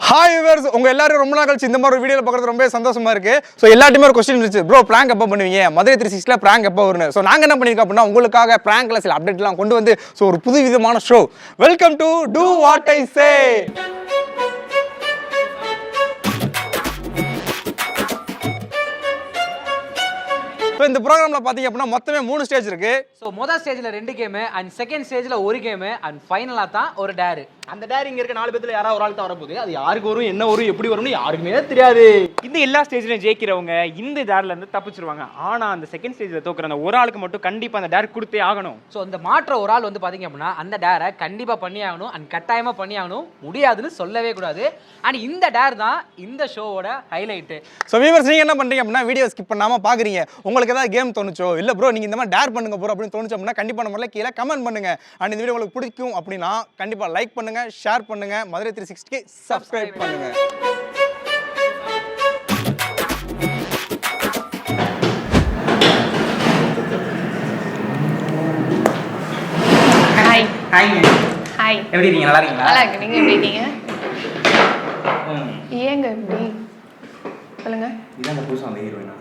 Hi viewers, உங்க எல்லாரும் ரொம்ப நாள் கழிச்சு இந்த மாதிரி ஒரு வீடியோல பார்க்கறது ரொம்ப சந்தோஷமா இருக்கு. ஸோ எல்லாத்தையுமே ஒரு கொஸ்டின் இருந்துச்சு, ப்ரோ பிராங்க் எப்போ பண்ணுவீங்க, மதுரை 360 பிராங்க் எப்போ வரும்னு. ஸோ நாங்கள் என்ன பண்ணியிருக்கோம் அப்படின்னா உங்களுக்காக பிராங்க்ல சில அப்டேட்லாம் கொண்டு வந்து ஒரு புது விதமான show. Welcome to do what I say. இந்த ப்ரோக்ராம்ல பாத்தீங்க அப்படின்னா மொத்தமே 3 ஸ்டேஜ் இருக்கு. ஸோ முதல் ஸ்டேஜ்ல 2 கேம் அண்ட் செகண்ட் ஸ்டேஜ்ல 1 கேம் அண்ட் ஃபைனலா தான் ஒரு டேர். அந்த டேர் இங்க இருக்க 4 பேத்துல யாராவது ஒரு ஆள் தான் வரப்போகுது. அது யாருக்கு வரும், என்ன வரும், எப்படி வரும்னு யாருக்குமே தெரியாது. இந்த எல்லா ஸ்டேஜ்லயும் ஜெயிக்கிறவங்க இந்த டேர்ல இருந்து தப்பிச்சிருவாங்க. ஆனா அந்த செகண்ட் ஸ்டேஜ்ல தோக்குற அந்த ஒரு ஆளுக்கு மட்டும் கண்டிப்பா அந்த டேர் கொடுத்தே ஆகணும். ஸோ இந்த மாற்ற ஒரு ஆள் வந்து பாத்தீங்க அப்படின்னா அந்த டேரை கண்டிப்பா பண்ணி ஆகணும் அண்ட் கட்டாயமா பண்ணி ஆகணும். முடியாதுன்னு சொல்லவே கூடாது. அண்ட் இந்த டேர் தான் இந்த ஷோவோட ஹைலைட். ஸோ வியூவர்ஸ், நீங்க என்ன பண்றீங்க அப்படின்னா வீடியோ ஸ்கிப் பண்ணாம பாக்குறீங்க. உங்களுக்கு ஏதாவது கேம் தோணுச்சோ, இல்ல ப்ரோ நீங்க இந்த மாதிரி டேர் பண்ணுங்க ப்ரோ அப்படின்னு தோணுச்சு அப்படின்னா கண்டிப்பா நம்மள கீழே கமெண்ட் பண்ணுங்க. அண்ட் இந்த வீடியோ உங்களுக்கு பிடிக்கும் அப்படின்னா கண்டிப்பா லைக் பண்ணுங்க, ஷேர் பண்ணுங்க, மதுரை 360க்கு சப்ஸ்கிரைப் பண்ணுங்க. ஹாய் ஹாய்ங்க. ஹாய், எப்படி இருக்கீங்க? நல்லா இருக்கீங்களா? நல்லா இருக்கு. நீங்க எப்படி இருக்கீங்க? ஏங்க எப்படி சொல்லுங்க. இதான் அந்த புதுசாக அந்த ஹீரோயினா?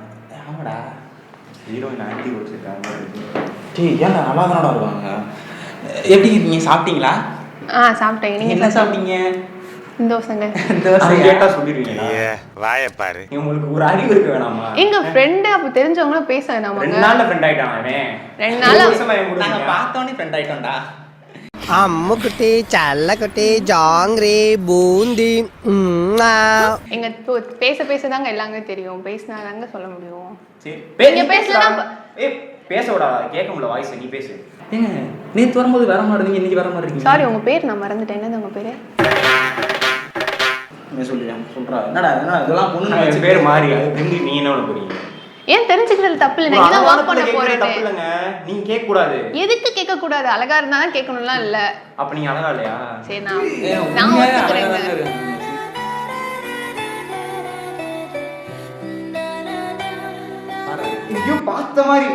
ஆமாடா, ஹீரோயின் ஆக்டிவ் வச்சுருக்காங்க. டேய் ஏன்டா நல்லா தானடா வருவாங்க. எப்படி இருக்கீங்க? சாப்பிட்டீங்களா? சாப்பிட்டேன். நீங்க என்ன சாப்பிட்டீங்க? தோசைங்க. தோசை கேட்டால் சொல்லிடுவீங்களா? வாயப்பாரு. உங்களுக்கு ஒரு அறிவு இருக்க வேணாமா? எங்க ஃப்ரெண்ட் அப்ப தெரிஞ்சவங்களும் பேச வேணாமாங்க? 2 நாள்ல ஃப்ரெண்ட் ஆயிட்டான் அவன். 2 நாளா நாங்க பார்த்தோன்னே ஃப்ரெண்ட் ஆயிட்டோம்டா. அம்முக்குட்டி சல்லக்குட்டி ஜாங்கிரி பூந்தி. எங்க பேச பேசதாங்க எல்லாமே தெரியும். பேசினாதாங்க சொல்ல முடியும். சரி நீங்க பேசலனா பேச விடாதா? கேட்க முடியல வாய்ஸ். நீ பேசு. ஏங்க நேத்து வரும்போது வேற மாதிரி இருந்தீங்க, இன்னைக்கு வேற மாதிரி இருக்கீங்க. சாரி, உங்க பேர் நான் மறந்துட்டேன். என்னது உங்க பேரு? நீ சொல்றா. என்னடா இதெல்லாம் பொண்ணு என் பேர் மாறி. அது தெரிஞ்சு நீ என்ன பண்ண போறீங்க? ஏன் தெரிஞ்சுக்கிறது தப்பு இல்லை. நான் தான் வர்க் பண்ண போறேன். தப்பு இல்லைங்க, நீங்க கேட்க கூடாது. எதுக்கு கேட்க கூடாது? அழகா இருந்தா தான் கேட்கணும்லாம் இல்ல. அப்ப நீங்க அழகா இல்லையா? சரி, நான் ஒத்துக்கிறேங்க. ஐயோ பார்த்த மாதிரி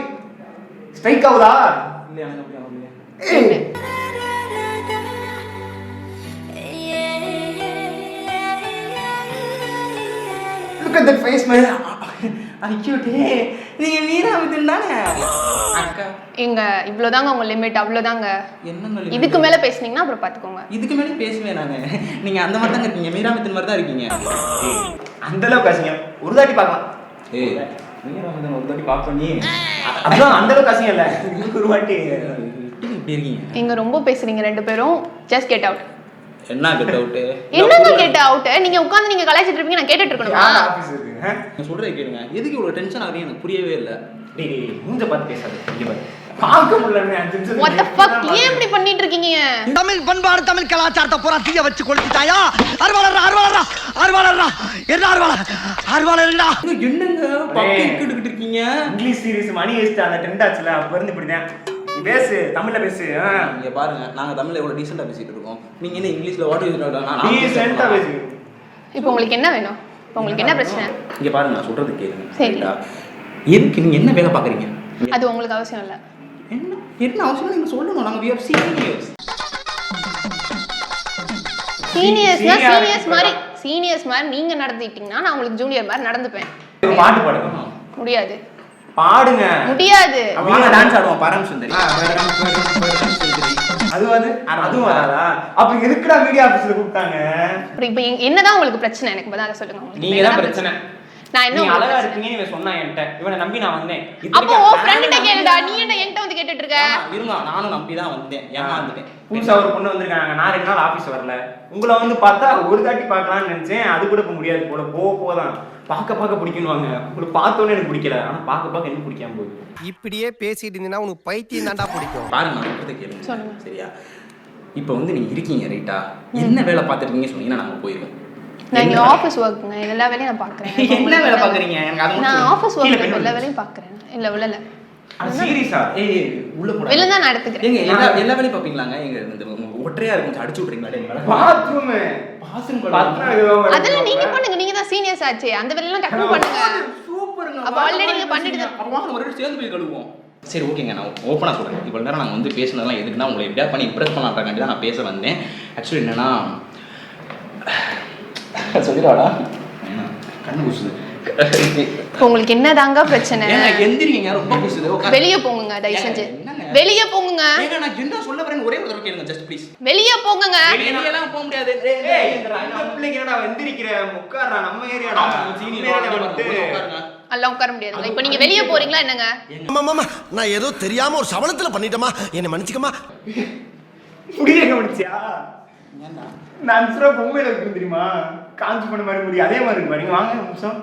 ஸ்ட்ரைக் ஆகுதா? இல்லையா அப்படியே Look at that face, man. ஐயோ டே, நீங்க மீராமிதன் தானே? அக்கா இங்க இவ்வளவுதாங்க உங்க லிமிட். அவ்வளவுதாங்க. என்னங்க இதுக்கு மேல பேசுனீங்கன்னா அப்புறம் பாத்துக்கோங்க. இதுக்கு மேலே பேசுவேன் நானு. நீங்க அந்த மாதிரி தாங்க இருக்கீங்க, மீராமிதன் மாதிரி தான் இருக்கீங்க. அந்த அளவுக்கு பேசுங்க. ஒரு தாட்டி பார்க்கலாம். ஏய் மீராமிதன் ஒரு தாட்டி பார்க்க நீ அதான் அந்த அளவுக்கு பேசுங்க. இல்ல ஒரு வாட்டி இப்படி இருக்கீங்க. நீங்க ரொம்ப பேசுறீங்க 2 பேரும். Just get out. என்ன கெட் அவுட்? என்னங்க கெட் அவுட்? நீங்க உட்கார்ந்து நீங்க கலாய்ச்சிட்டு இருப்பீங்க, நான் கேட்டுட்டு இருக்கணுமா? யார் ஆபீஸ் இருக்குங்க? நீங்க சொல்றதை கேளுங்க. எதுக்கு இவ்வளவு டென்ஷன் ஆகுறீங்க எனக்கு புரியவே இல்ல. டேய் மூஞ்ச பார்த்து பேசாத. இங்க பாரு. பார்க்க முடியலன்னு 5 நிமிஷம். What the fuck? ஏன் இப்படி பண்ணிட்டு இருக்கீங்க? தமிழ் பண்பாடு தமிழ் கலாச்சாரத்தை பூரா தீய வச்சு கொளுத்திட்டாயா? அருவாளர்ரா அருவாளர்ரா அருவாளர்ரா என்ன அருவாளர்டா? என்னங்க பக்கி கிட்டுக்கிட்டு இருக்கீங்க? இங்கிலீஷ் சீரிஸ் மணி வேஸ்ட் அந்த ட்ரெண்ட் ஆச்சுல, அப்ப இருந்து இப்படிதான். நீ பேசு, தமிழ்ல பேசு. இங்க பாருங்க, நாங்க தமிழ்ல எவ்வளவு டீசென்ட்டா பேசிட்டு இருக்கோம். நீங்க என்ன இங்கிலீஷ்ல வாட் யூ நீ சென்டா பேசு. இப்போ உங்களுக்கு என்ன வேணும்? இப்போ உங்களுக்கு என்ன பிரச்சனை? இங்க பாருங்க, நான் சொல்றது கேளுங்க. சரி. எதுக்கு நீங்க என்ன வேலை பாக்குறீங்க? அது உங்களுக்கு அவசியம் இல்ல. என்ன அவசியம் நீங்க சொல்லணும். நாங்க we are seniors. சீனியர்ஸ் மாதிரி நீங்க நடந்துட்டீங்கன்னா நான் உங்களுக்கு ஜூனியர் மாதிரி நடந்துப்பேன். ஒரு பாட்டு பாடுங்க. முடியாது. பாடுங்க. முடியாது. வாங்க டான்ஸ் ஆடுவோம். பரம் சுந்தரி. அதுவும் வராதா? அப்ப எதுக்குடா மீடியா ஆபீஸ்ல கூப்பிட்டாங்க? இப்போ என்னதான் உங்களுக்கு பிரச்சனை? எனக்கு பதிலா சொல்லுங்க. உங்களுக்கு நீங்க தான் பிரச்சனை. நான் என்ன நீ அழகா பிரச்சனை? இருக்கீங்கன்னு இவன் சொன்னா என்கிட்ட. இவனை நம்பி நான் வந்தேன். அப்போ உன் ஃப்ரெண்ட் கிட்ட கேளுடா. நீ என்ன என்கிட்ட வந்து கேட்டுட்டு இருக்க? இருங்க, நானும் நம்பி தான் வந்தேன். ஏமாந்துட்டேன். புதுசா ஒரு பொண்ணு வந்திருக்காங்க. நான் 2 நாள் ஆபீஸ் வரல. உங்களை வந்து பார்த்தா ஒரு தாட்டி பார்க்கலாம்னு நினைச்சேன். அது கூட இப்ப முடியாது போல. போதான் பார்க்க பிடிக்கணுவாங்க. உங்களுக்கு பார்த்தோன்னே எனக்கு பிடிக்கல. ஆனா பார்க்க எனக்கு பிடிக்காம போகுது. இப்படியே பேசிட்டு இருந்தீங்கன்னா உனக்கு பைத்தியம் தாண்டா பிடிக்கும். பாருங்க, நான் சொல்றதை கேளுங்க. சொல்லுங்க. சரியா? இப்போ வந்து நீங்க இருக்கீங்க ரைட்டா? என்ன வேலை பார்த்துட்டு இருக்கீங்கன்னு சொன்னீங்கன்னா நாங்க போயிருவோம். நான் இங்க ஆபீஸ் வர்க்குங்க. எல்லா வேலையும் நான் பாக்குறேன். என்ன வேலை பாக்குறீங்க? எனக்கு அது நான் ஆபீஸ் வர்க் எல்லா வேலையும் பாக்குறேன். இல்ல சீரியஸா? ஏய் உள்ள போடா. வெளில தான் நான் எடுத்துக்கிறேன். ஏங்க எல்லா வேலையும் பாப்பீங்களாங்க? எங்க இந்த ஒற்றையா இருக்கும், கொஞ்சம் அடிச்சு விட்றீங்களா? டேய் பாத்ரூம் அதெல்லாம் நீங்க பண்ணுங்க. நீங்க தான் சீனியர்ஸ் ஆச்சே. அந்த வேலையெல்லாம் டக்கு பண்ணுங்க. சூப்பருங்க. அப்ப ஆல்ரெடி நீங்க பண்ணிட்டு தான். அப்ப வாங்க ஒரு சேர்ந்து போய் கழுவுவோம். சரி ஓகேங்க, நான் ஓப்பனாக சொல்கிறேன். இவ்வளோ நேரம் நாங்கள் வந்து பேசுனதெல்லாம் எதுக்குன்னா உங்களை எப்படியா பண்ணி இம்ப்ரெஸ் பண்ணலான்றக்காண்டி தான் நான் பேச வந்தேன். ஆக்சுவலி என்னென்னா சொல்லிடுவாடா கண்ணு குசுது. இப்போ உங்களுக்கு என்னதாங்க பிரச்சனை? எந்திரிங்க, ரொம்ப குசுது. வெளியே போங்க தயவு செஞ்சு. வெளியே போங்க. நான் என்ன சொல்ல வரேன்னு ஒரே ஒரு தடவை கேளுங்க ஜஸ்ட் ப்ளீஸ். வெளியே போங்க. வெளியலாம் போக முடியாது. இந்த பிள்ளைங்க என்னடா எந்திரிக்கிற முக்காரா நம்ம ஏரியாடா எல்லாம் உட்கார முடியாதுங்க. இப்போ நீங்க வெளியே போறீங்களா என்னங்க? மாமா நான் ஏதோ தெரியாம ஒரு சவனத்துல பண்ணிட்டேமா, என்ன மன்னிச்சுக்கமா. முடியல முடிச்சியா? நான் 5 ரூபா பொம்மையில இருக்கு தெரியுமா, காஞ்சி பண்ண மாதிரி முடியும் அதே மாதிரி இருக்கு. நீங்க வாங்க நிமிஷம்.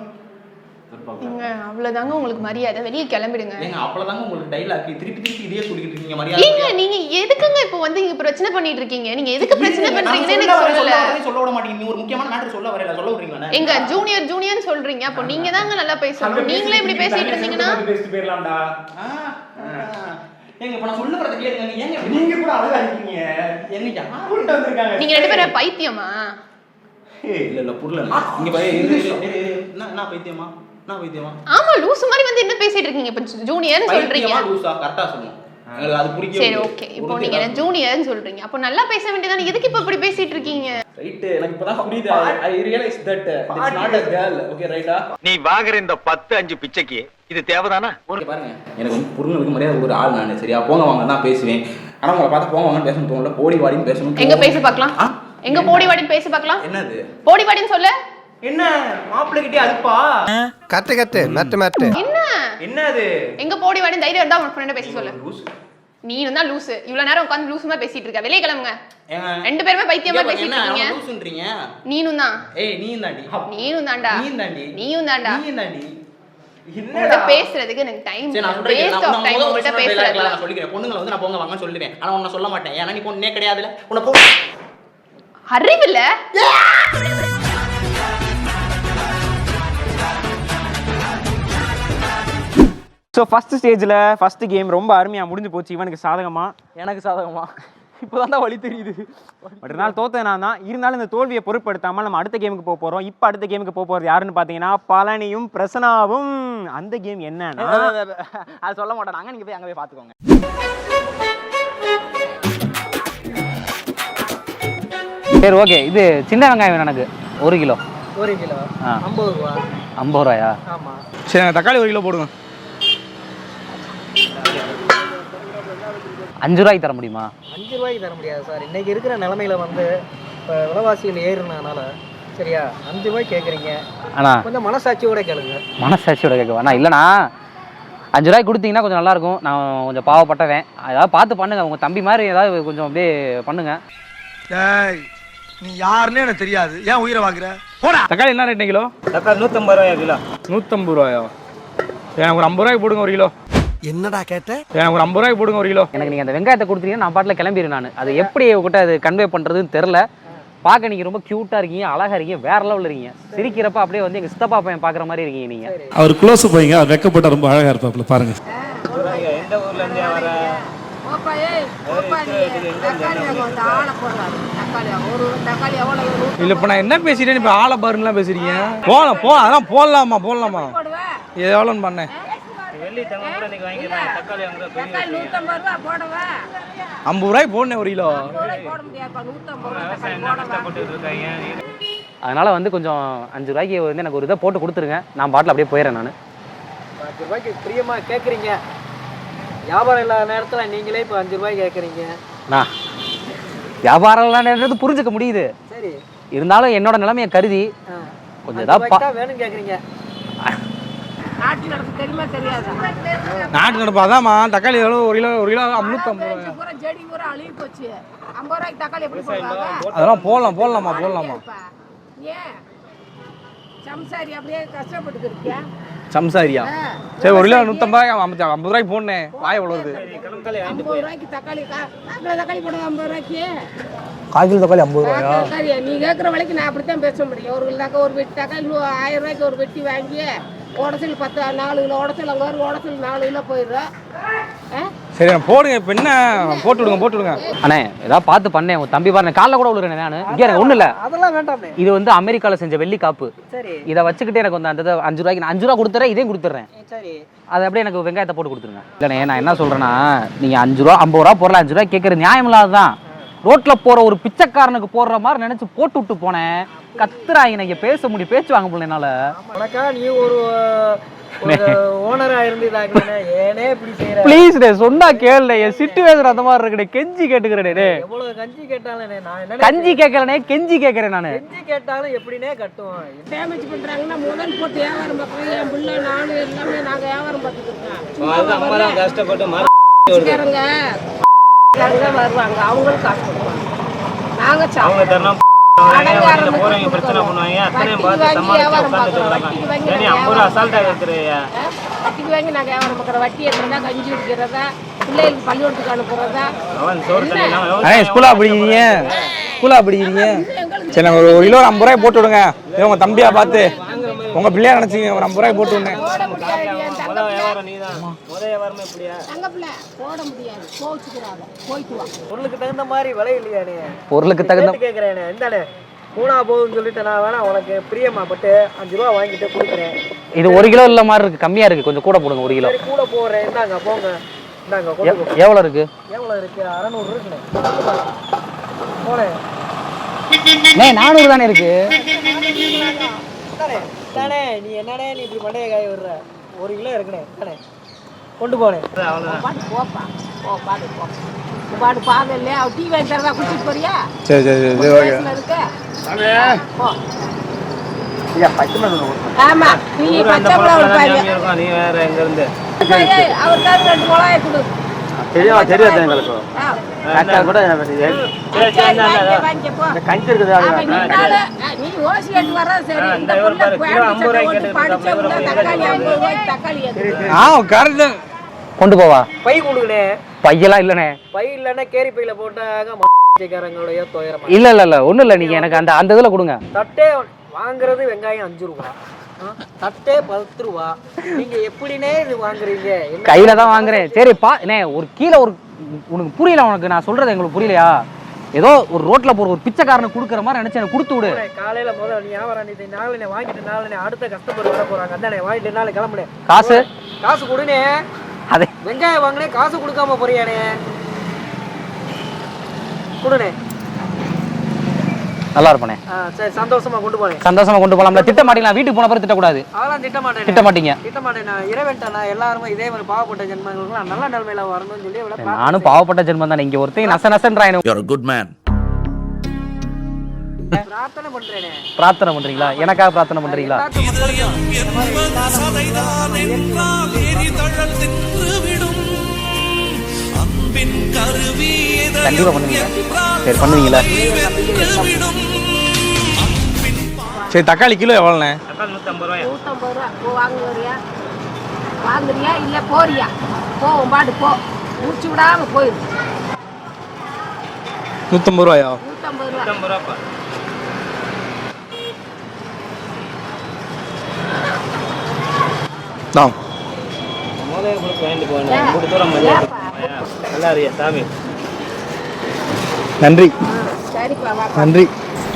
அவ்வளவுதாங்க உங்களுக்கு மரியாதை. வெளியே கிளம்பிடுங்க. ஏங்க அவ்வளவுதாங்க உங்களுக்கு டைலாக். திருப்பி இதே சொல்லிட்டு இருக்கீங்க மரியாதை. ஏங்க நீங்க எதுக்குங்க இப்போ வந்து இங்க பிரச்சனை பண்ணிட்டு இருக்கீங்க? நீங்க எதுக்கு பிரச்சனை பண்றீங்கன்னு எனக்கு சொல்லல. சொல்ல விட மாட்டீங்க. நீங்க ஒரு முக்கியமான மேட்டர் சொல்ல வரல, சொல்ல விடுறீங்களா? எங்க ஜூனியர் சொல்றீங்க. அப்போ நீங்க தாங்க நல்லா பேசணும். நீங்களே இப்படி பேசிட்டு இருந்தீங்கன்னா பேசிட்டு போயிரலாம்டா. ஏங்க இப்ப நான் சொல்ல வரத கேளுங்க. ஏங்க நீங்க கூட அழகா இருக்கீங்க. ஏங்க யார் கூட்டி வந்திருக்காங்க? நீங்க 2 பேரும் பைத்தியமா? இல்ல புரியல. இங்க பாரு, நான் பைத்தியமா? நான் பைத்தியமா? ஆமா லூஸ் மாதிரி வந்து என்ன பேசிட்டு இருக்கீங்க? இப்ப ஜூனியர்னு சொல்றீங்க. லூசா கரெக்ட்டா சொல்லுங்க. அது புரியவே. சரி ஓகே. இப்போ நீங்க என்ன ஜூனியர்னு சொல்றீங்க. அப்ப நல்லா பேச வேண்டியதானே. எதுக்கு இப்ப இப்படி பேசிட்டு இருக்கீங்க? ரைட், எனக்கு இப்பதான் புரியுது. I realize that it's not a girl. Okay, ரைட்டா? நீ வாங்குற இந்த 10-5 பிச்சைக்கு இது தேவைதானா? பாருங்க, எனக்கு வந்து பொருளுக்கு மரியாதை ஒரு ஆள் நானு. சரியா? போங்க வாங்க தான் பேசுவேன். ஆனா உங்களை பார்த்தா போங்க வாங்கன்னு பேசணும் தோணல. போடி வாடின்னு பேசணும். எங்க பேசி பார்க்கலாம்? எங்க போடி வாடின்னு பேசி பார்க்கலாம்? என்னது போடி வாடின்னு சொல்ல? என்ன மாப்பிள்ளை கிட்டே அதுப்பா? கட்டு மேட்டு என்ன அது? எங்க போடி வாடின்னு தைரியம் இருந்தா உன் ஃப்ரெண்ட பேசி சொல்லு. நீ இருந்தா லூசு. இவ்வளவு நேரம் உட்கார்ந்து லூசுமா பேசிட்டு இருக்க. வெளிய கிளம்புங்க. 2 பேருமே பைத்தியமா பேசிட்டு இருக்கீங்க. என்ன லூசுன்றீங்க? நீனும் தான். ஏய் நீயும் தாண்டி. நீயும் தான்டா. நீயும் தான்டா. என்னடா பேசுறதுக்கு எனக்கு டைம் இல்ல. வேஸ்ட் ஆஃப் டைம் உங்கள்ட்ட பேசுறதுக்கு. நான் சொல்லிக்கிறேன். பொண்ணுங்களை வந்து நான் போங்க வாங்கன்னு சொல்லிடுவேன். ஆனா உன்னை சொல்ல மாட்டேன். ஏன்னா நீ பொண்ணே கிடையாதுல. உன்னை போ. அறிவில்ல. ஸோ ஃபர்ஸ்ட் ஸ்டேஜில் ஃபர்ஸ்ட் கேம் ரொம்ப அருமையாக முடிஞ்சு போச்சு. இவனுக்கு சாதகமா, எனக்கு சாதகமா? இப்போதான் தான் வழி தெரியுது. பட் நாள் தோத்த நான் தான். இருந்தாலும் இந்த தோல்வியை பொருட்படுத்தாமல் நம்ம அடுத்த கேமுக்கு போக போகிறோம். இப்போ அடுத்த கேமுக்கு போக போகிறது யாருன்னு பார்த்தீங்கன்னா பழனியும் பிரசனாவும். அந்த கேம் என்னன்னா அது சொல்ல மாட்டேன். நீங்கள் போய் அங்கே போய் பார்த்துக்கோங்க. சரி ஓகே. இது சின்ன வெங்காயம் வேணும் எனக்கு 1 கிலோ. 1 கிலோ 50 ரூபா. 50 ரூபாயா? ஆமாம். சரி தக்காளி 1 கிலோ போடுங்க. 5 ரூபாய்க்கு தர முடியுமா? 5 ரூபாய்க்கு தர முடியாது சார். இன்னைக்கு இருக்கிற நிலமையில வந்து இப்போ விலைவாசிகள் ஏறுனதுனால சரியா 5 ரூபாய்க்கு கேட்குறீங்க. அண்ணா கொஞ்சம் மனசாட்சியோட கேளுங்க. மனசாட்சியோட கேட்கவா? அண்ணா இல்லைண்ணா 5 ரூபாய்க்கு கொடுத்தீங்கன்னா கொஞ்சம் நல்லாயிருக்கும். நான் கொஞ்சம் பாவப்பட்டவேன். ஏதாவது பார்த்து பண்ணுங்க. உங்கள் தம்பி மாதிரி ஏதாவது கொஞ்சம் அப்படியே பண்ணுங்க. நீ யாருன்னு எனக்கு தெரியாது, ஏன் உயிரை வாங்குற? போடா. தக்காளி என்ன ரேட் கிலோ? தக்காளி 150 ரூபாயா கிலோ? 150 ரூபாயா? எனக்கு ஒரு 50 ரூபாய்க்கு போடுங்க 1 கிலோ. என்னடா கேட்ட? எனக்கு ஒரு 50 ரூபாய்க்கு போடுங்க 1 கிலோ. எனக்கு நீங்கள் அந்த வெங்காயத்தை கொடுத்தீங்கன்னா நான் பாட்டில் கிளம்பிடுறேன். நான் அது எப்படி உங்கள்கிட்ட அது கன்வே பண்ணுறதுன்னு தெரில. பார்க்க நீங்கள் ரொம்ப க்யூட்டாக இருக்கீங்க, அழகாக இருக்கீங்க, வேற லெவலில் இருக்கீங்க. சிரிக்கிறப்ப அப்படியே வந்து எங்கள் சித்தப்பா பையன் பார்க்குற மாதிரி இருக்கீங்க நீங்கள். அவர் க்ளோஸ் போய்ங்க, அவர் வெக்கப்பட்ட ரொம்ப அழகாக இருப்பாப்புல பாருங்க. எந்த ஊர்ல இருந்து வர? இல்ல இப்ப நான் என்ன பேசிட்டேன்? இப்ப ஆளை பாருலாம் பேசுறீங்க. போலாம் அதெல்லாம் போடலாமா? இது எவ்வளோன்னு பண்ணேன்? 50 ரூபாய்க்கு போடனேன் 1 கிலோ. அதனால் வந்து கொஞ்சம் 5 ரூபாய்க்கு வந்து எனக்கு ஒரு இதை போட்டு கொடுத்துருங்க. நான் பாட்டில் அப்படியே போயிடுறேன். நான் 5 ரூபாய்க்கு பிரியமாக கேட்குறீங்க. வியாபாரம் இல்லாத நேரத்தில் நீங்களே இப்போ 5 ரூபாய்க்கு கேட்குறீங்க. நான் வியாபாரம் புரிஞ்சுக்க முடியுது. சரி இருந்தாலும் என்னோட நிலைமையை கருதி கொஞ்சம் ஏதாவது வேணும்னு கேட்குறீங்க. நாட்டு நடப்பு அதாம்மா. தக்காளி எவ்வளோ 1 கிலோ 550 ரூபாய். அதெல்லாம் போடலாமா? சம்சாரியா? சரி 1 கிலோ 150 50 ரூபாய்க்கு போடனேன். வாய் எவ்வளோ வருது? 50 தக்காளி போடுங்க. 50 ரூபாய்க்கு 1/4 கிலோ தக்காளி 50 ரூபாயா? நீ கேட்குற விலைக்கு நான் அப்படித்தான் பேச முடியும். ஒரு வெட்டி தக்காளி 1000 ரூபாய்க்கு ஒரு வெட்டி வாங்கி உடச்சல் 4 கிலோ உடச்சல் அங்கே ஒரு உடச்சல் 4 கிலோ போயிடுறோம். சரி நான் போடுங்க. இப்போ என்ன போட்டு விடுங்க. அண்ணே ஏதாவது பார்த்து பண்ணேன். உங்கள் தம்பி பாருங்க காலைல கூட விழுறேன் நான். இங்கே எனக்கு ஒன்றும் இல்லை. அதெல்லாம் வேண்டாம். இது வந்து அமெரிக்காவில் செஞ்ச வெள்ளி காப்பு. சரி இதை வச்சுக்கிட்டு எனக்கு வந்து அந்த 5 ரூபாய்க்கு நான் 5 ரூபா கொடுத்துறேன். இதையும் கொடுத்துட்றேன். சரி அதை அப்படியே எனக்கு வெங்காயத்தை போட்டு கொடுத்துருங்க. இல்லைண்ணே நான் என்ன சொல்கிறேன்னா நீங்கள் 5 ரூபா 50 ரூபா போடலாம். 5 ரூபாய் கேட்குறது நியாயம் இல்லாததான். ரோட்ல போற ஒரு பிச்சைக்காரனுக்கு போடுற மாதிரி நினைச்சு போட்டு விட்டு போனேன். கத்துறாங்க, இங்க பேச முடியும், பேச்சு வாங்க முடியல என்னால. உனக்கா நீ ஒரு ஓனரா இருந்து இதாக்குறேனே, ஏனே இப்படி செய்யற? ப்ளீஸ் டே, சொன்னா கேளுடே. என் சிட்டுவேஷன் அந்த மாதிரி இருக்குடே. கெஞ்சி கேட்டுக்கிறேன் டே. எவ்வளவு கஞ்சி கேட்டாலும் நான் என்ன கஞ்சி கேட்கலனே, கெஞ்சி கேட்கறேன் நானு. கஞ்சி கேட்டாலும் எப்படினே கட்டுவோம். டேமேஜ் பண்றாங்கன்னா முதல் போட்டு வியாபாரம் பார்க்கறது என் பிள்ளை நானு எல்லாமே நாங்க வியாபாரம் பார்த்துட்டு இருக்கோம். அம்மா தான் கஷ்டப்பட்டு காரங்க வருவாங்க, அவங்களுக்கு காசு கொடுப்பாங்க. நாங்க அவங்க தரணும் போறவங்க பிரச்சனை பண்ணுவாங்க. அத்தனையும் பார்த்து சமாளிச்சு உட்காந்துட்டு வராங்க. 50 ரூபா அசால்ட்டா இருக்கிறையா? வட்டிக்கு வாங்கி நாங்க வியாபாரம் பார்க்குறோம். வட்டி எடுக்கிறதா, கஞ்சி குடிக்கிறதா, பிள்ளைகளுக்கு பள்ளிக்கூடத்துக்கு அனுப்புறதா. அவன் சோறு தண்ணி அண்ணே ஸ்கூலா படிக்கிறீங்க? ஸ்கூலா படிக்கிறீங்க? சரி, நாங்கள் ஒரு கிலோ 50 ரூபாய் போட்டு விடுங்க. உங்க தம்பியா பார்த்து உங்க பிள்ளையா நினைச்சிங்க ஒரு 50 ரூபாய் போட்டு விடுங்க. பொருளுக்கு தகுந்த மாதிரி விலை இல்லையானே? பொருளுக்கு தகுந்த கேட்கிறேனே, இந்தானே கூணா போகுதுன்னு சொல்லிட்டு நான் வேணா உனக்கு பிரியமாப்பட்டு 5 ரூபா வாங்கிட்டு கொடுக்குறேன். இது 1 கிலோ இல்ல மாதிரி இருக்கு, கம்மியா இருக்கு, கொஞ்சம் கூட போடுங்க. 1 கிலோ கூட போடுறேன். இந்தாங்க போங்க, இந்தாங்க. எவ்வளவு இருக்கு? எவ்வளவு இருக்கு? 600 இருக்குண்ணே. போனேன் 400 தானே இருக்கு. தானே நீ என்னடே நீ இப்படி மண்டைய காய விடுற? 1 கிலோ இருக்குண்ணே தானே, கொண்டு போனேன். போப்பா போ, பாடு போ, பாடு பாக இல்லையா? அவ டீ வாங்கி தரதா குடிச்சிட்டு போறியா? சரி சரி சரி இருக்கு போ. ஆமா, நீ பச்சை மிளகாய் பாரு. நீ வேற எங்க இருந்து அவர் தான் 2 மிளகாய் கொடு. தெரியாது எங்களுக்கு. கூட நீ ஓசி எடுத்து வர சரி. இந்த கரெக்ட். கொண்டு போவா? பை கொடுக்கணே. பையெல்லாம் இல்லனே. பை இல்லன்னா கேரி பையில போட்டாங்க காரங்களுடைய துயரம். இல்ல ஒண்ணும் இல்ல, நீங்க எனக்கு அந்த இதுல கொடுங்க. தட்டே வாங்குறது வெங்காயம் 5 ரூபா, தட்டே 10 ரூபா. நீங்க எப்படினே இது வாங்குறீங்க? கையில தான் வாங்குறேன். சரி பா, ஒரு கீழே ஒரு உனக்கு புரியல, உனக்கு நான் சொல்றது எங்களுக்கு புரியலையா? ஏதோ ஒரு ரோட்ல போற ஒரு பிச்சைக்காரனுக்கு கொடுக்குற மாதிரி நினைச்சு எனக்கு கொடுத்து விடு. காலையில முதல்ல நீ வியாபாரம் நீ நாளைனே வாங்கிட்டு நாளைனே அடுத்த கஸ்டமர் வர போறாங்க. அதானே வாங்கிட்டு நாளை கிளம்புனே. காசு கொடுனே. அதே வெங்காயம் வாங்கினே, காசு கொடுக்காம போறியானே? கொடுனே. நல்லா இருப்பனே. சரி, சந்தோஷமா கொண்டு போறேன். சந்தோஷமா கொண்டு போலாம்ல. திட்ட மாட்டீங்களா? வீட்டுக்கு போன பிறகு திட்டக்கூடாது. அதெல்லாம் திட்ட மாட்டேன். திட்ட மாட்டேன். நான் இறைவன்ட்ட எல்லாருமே இதே மாதிரி பாவப்பட்ட ஜென்மங்களுக்கு நல்ல நிலைமையில வரணும்னு சொல்லி நானும் பாவப்பட்ட ஜென்மம் தானே. இங்க ஒருத்தன் நசன்றான். You're a good man. பிரார்த்தனை பண்றேனே. பிரார்த்தனை பண்றீங்களா? எனக்காக பிரார்த்தனை பண்றீங்களா? கண்டிப்பா பண்ணுவீங்க. சரி பண்ணுவீங்களா? சரி, தக்காளி கிலோ எவ்வளோண்ணே? 150 ரூபா. வாங்குறியா இல்ல போறியா? போ, பாடு போ, முடிச்சு விடாம போயிரு. 150 ரூபாயா? 150 ரூபா. தான் நன்றி. நன்றி.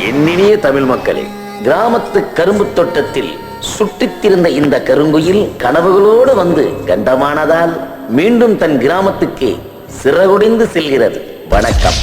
என்னினிய தமிழ் மக்களே, கிராமத்து கரும்பு தோட்டத்தில் சுட்டித்திருந்த இந்த கருங்குயில் கனவுகளோடு வந்து கண்டமானதால் மீண்டும் தன் கிராமத்துக்கு சிறகுடிந்து செல்கிறது. வணக்கம்.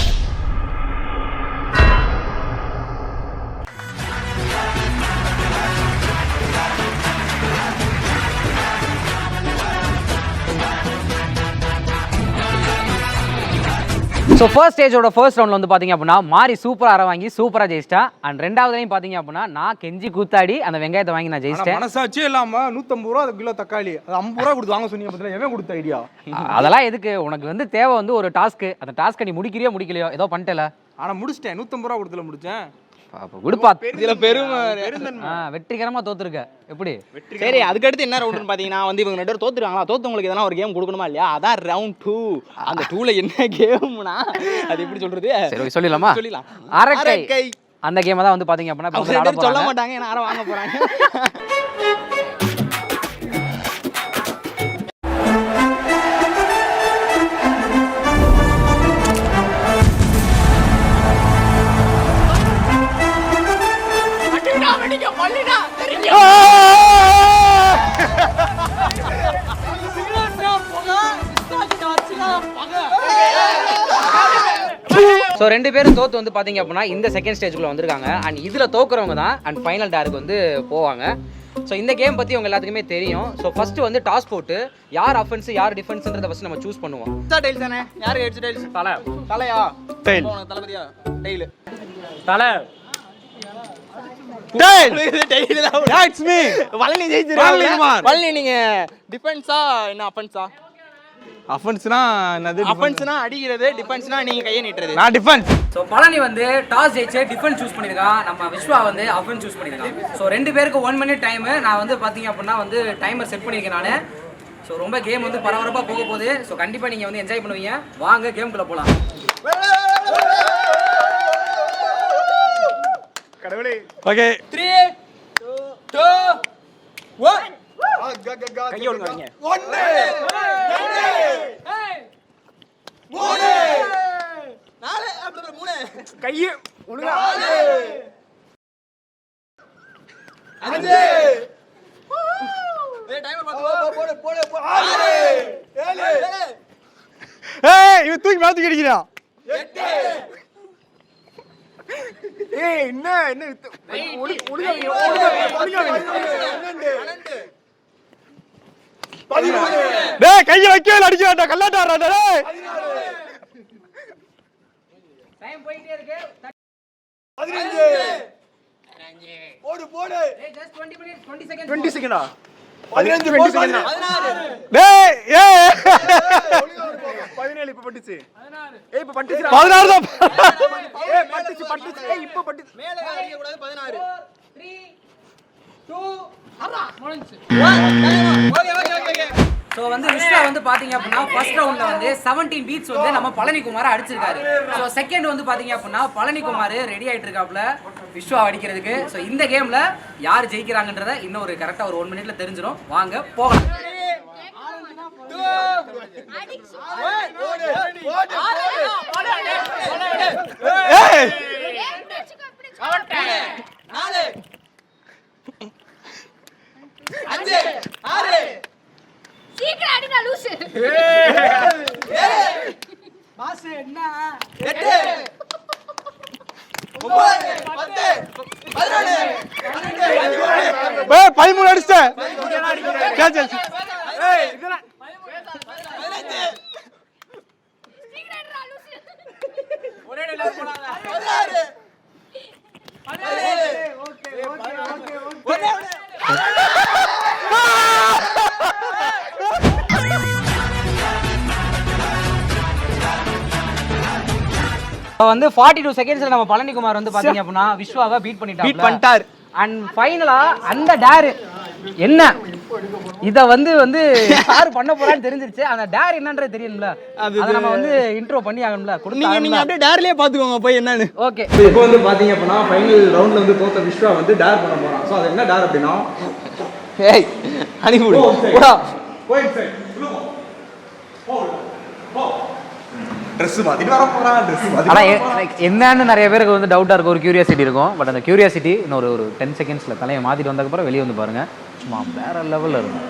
ஸோ ஃபர்ஸ்ட் ஸ்டேஜோட ஃபர்ஸ்ட் ரவுண்டில் வந்து பார்த்தீங்க அப்படின்னா மாறி சூப்பராக அரை வாங்கி சூப்பராக ஜெயிச்சிட்டா. அண்ட் ரெண்டாவதுலையும் பார்த்தீங்க அப்படின்னா நான் கெஞ்சி கூத்தாடி அந்த வெங்காயத்தை வாங்கி நான் ஜெயிச்சிட்டேன். மனசாச்சே இல்லாம 150 ரூபா கிலோ தக்காளி, அது 50 ரூபா கொடுத்து வாங்க சொன்னீங்க. பத்தில எவன் கொடுத்த ஐடியா? அதெல்லாம் எதுக்கு? உனக்கு வந்து தேவை வந்து ஒரு டாஸ்க்கு. அந்த டாஸ்க்கை நீ முடிக்கிறியோ முடிக்கலையோ ஏதோ பண்ணிட்டல. ஆனா முடிச்சிட்டேன். 150 ரூபா கொடுத்துல முடிச்சேன். விடுப்பா, இதுல பெருமை. வெற்றிகரமா தோத்துருக்க. எப்படி? சரி, அதுக்கடுத்து என்ன ரவுண்டுன்னு பார்த்தீங்கன்னா வந்து இவங்க 2 பேரும் தோத்துருவாங்களா? தோத்தவங்களுக்கு எதனா ஒரு கேம் கொடுக்கணுமா இல்லையா? அதான் ரவுண்ட் 2. அந்த 2ல என்ன கேம்னா அது எப்படி சொல்றது? சரி சொல்லிடலாமா? சொல்லிடலாம். அரக்கை. அந்த கேமை தான் வந்து பார்த்தீங்க அப்படின்னா சொல்ல மாட்டாங்க, ஏன்னா யாரும் வாங்க போறாங்க. ஸோ 2 பேரும் தோத்து வந்து பார்த்தீங்க அப்படின்னா இந்த செகண்ட் ஸ்டேஜ்குள்ளே வந்திருக்காங்க. அண்ட் இதில் தோக்குறவங்க தான் அண்ட் ஃபைனல் டேருக்கு வந்து போவாங்க. ஸோ இந்த கேம் பற்றி உங்க எல்லாத்துக்குமே தெரியும். ஸோ ஃபர்ஸ்ட் வந்து டாஸ் போட்டு யார் அஃபென்ஸ் யார் டிஃபென்ஸ்ன்றதை ஃபர்ஸ்ட் நம்ம சூஸ் பண்ணுவோம். டைல்ஸ் தானே யாருக்கு ஹெட்ஸ் டைல்ஸ் தலையா டைல் தளபதியா டைல் தலை டைல் தான் தட்ஸ் மீ வள்ளி ஜெயிச்சிருக்காங்க. வள்ளி நீங்க டிஃபென்ஸா என்ன அஃபென்ஸா? அஃபென்ஸ்னா என்னது? அஃபென்ஸ்னா அடிக்கிறது, டிஃபென்ஸ்னா நீங்க கையை நீட்டுறது. நான் டிஃபென்ஸ். ஸோ பழனி வந்து டாஸ் ஜெயிச்சு டிஃபென்ஸ் சூஸ் பண்ணியிருக்கான். நம்ம விஸ்வா வந்து அஃபென்ஸ் சூஸ் பண்ணியிருக்கான். ஸோ 2 பேருக்கு 1 minute டைமு. நான் வந்து பார்த்தீங்க அப்படின்னா வந்து டைமர் செட் பண்ணியிருக்கேன் நான். ஸோ ரொம்ப கேம் வந்து பரபரப்பாக போக போகுது. ஸோ கண்டிப்பாக நீங்கள் வந்து என்ஜாய் பண்ணுவீங்க. வாங்க கேமுக்குள்ளே போகலாம். கடவுளே. ஓகே 3 2 1 கையை ஒழுங்கா வைங்க. 1 3 4 அப்படி 3 கையை ஒழுங்கா 5 டைமர் பாத்து போடு போடு 6 7 ஏய் இவன் தூக்கி மாத்தி அடிக்கிறான். 8 ஏய் என்ன ஒழுங்கா டேய் கையை வைக்கவே அடிக்க வேண்டாம். கல்லாட்டாரா டேய். டைம் போயிட்டே இருக்கு. 15 போடு போடு. ஏய் ஜஸ்ட் 20 minutes 20 seconds. 20 செகண்டா? 15 20 செகண்டா? 16 டேய் ஏய் 17 இப்ப பட்டுச்சு. ஏய் இப்ப பட்டுச்சு. 16 தான். ஏய் பட்டுச்சு. ஏய் இப்ப பட்டுச்சு. மேல அடிக்க கூடாது. 16 3 2 அரா முடிஞ்சு. Okay okay okay. ஸோ வந்து விஸ்வா வந்து பார்த்தீங்க அப்படின்னா ஃபர்ஸ்ட் ரவுண்டில் வந்து 17 பீட்ஸ் வந்து நம்ம பழனிக்குமார் அடிச்சிருக்காரு. ஸோ செகண்ட் வந்து பார்த்தீங்க அப்படின்னா பழனிக்குமார் ரெடி ஆகிட்டு இருக்காப்புல விஸ்வா அடிக்கிறதுக்கு. ஸோ இந்த கேமில் யார் ஜெயிக்கிறாங்கன்றத இன்னும் ஒரு கரெக்டாக ஒரு 1 minute தெரிஞ்சிடும். வாங்க போகலாம். ஏய் சீக்கிரம் அடிடா லூசு. பாஸ் என்ன 8 9 10 11 ஏய் 13 அடிச்சேன். கேட்ச். ஏய் இதெல்லாம் 15 சீக்கிரம் அடிடா லூசு. ஒரே டேல போலாங்க 16 ஓகே ஓகே ஓகே வந்து 42 செகண்ட்ஸ்ல நம்ம பழனிக்குமார் வந்து பாத்தீங்க அப்படின்னா விஸ்வாவை பீட் பண்ணிட்டார். அண்ட் ஃபைனலா அந்த டேர் என்ன இத வந்து யார் பண்ண போறான்னு தெரிஞ்சிருச்சு. அந்த டேர் என்னன்றது தெரியும்ல, அத நம்ம வந்து இன்ட்ரோ பண்ணி ஆகணும்ல. நீங்க அப்படியே டேர்லயே பாத்துக்கோங்க போய் என்னன்னு. ஓகே இப்போ வந்து பாத்தீங்க அப்படின்னா ஃபைனல் ரவுண்ட்ல வந்து தோத்த விஸ்வா வந்து டேர் பண்ண போறான். சோ அது என்ன டேர் அப்படின்னா ஏய் அனிபுடி போடா போய் சைடு போ Dress மாத்திட்டு வர போறான். Dress மாத்திட்டு. ஆனா என்னன்னு நிறைய பேருக்கு வந்து டவுட்டா இருக்கும், ஒரு கியூரியாசிட்டி இருக்கும். பட் அந்த கியூரியாசிட்டி இன்னொரு ஒரு 10 செகண்ட்ஸ்ல தலையை மாத்திட்டு வந்ததுக்கு அப்புறம் வெளியே வந்து பாருங்க, சும்மா வேற லெவல்ல இருக்கும்.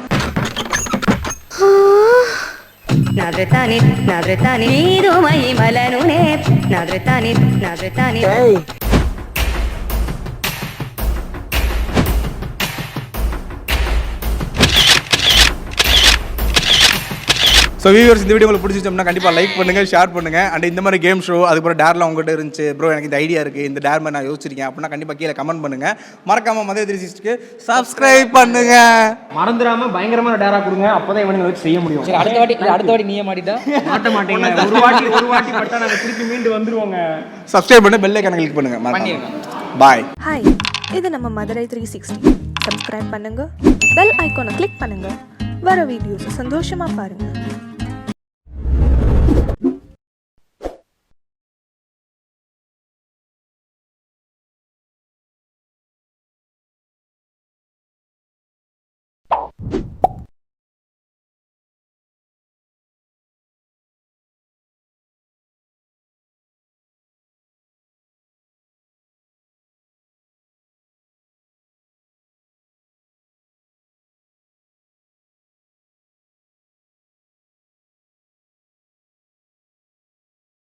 నవ్రతాని నీరుమై మలనునే నవ్రతాని ஸோ வியூவர்ஸ் இந்த வீடியோ உங்களுக்கு பிடிச்சிச்சோம்னா கண்டிப்பாக லைக் பண்ணுங்கள், ஷேர் பண்ணுங்கள். அண்ட் இந்த மாதிரி கேம் ஷோ அதுக்கப்புறம் டேர்லாம் உங்கள்கிட்ட இருந்துச்சு ப்ரோ, எனக்கு இந்த ஐடியா இருக்குது, இந்த டேர் மாதிரி நான் யோசிச்சிருக்கேன் அப்படின்னா கண்டிப்பாக கீழே கமெண்ட் பண்ணுங்கள். மறக்காமல் மதிய 360க்கு சப்ஸ்கிரைப் பண்ணுங்கள். மறந்துடாம பயங்கரமான டேரா கொடுங்க, அப்பதான் இவனுங்களை வச்சு செய்ய முடியும். சரி அடுத்த வாட்டி நீயே மாட்டிட்டா மாட்ட மாட்டீங்க. ஒரு வாட்டி பட்டா நாங்க திருப்பி மீண்டு வந்துருவோங்க. சப்ஸ்கிரைப் பண்ணி பெல் ஐகானை கிளிக் பண்ணுங்கள். பாய். ஹாய், இது நம்ம மதுரை 360. சப்ஸ்கிரைப் பண்ணுங்க, பெல் ஐகானை கிளிக் பண்ணுங்க, வர வீடியோஸ் சந்தோஷமா பாருங்க.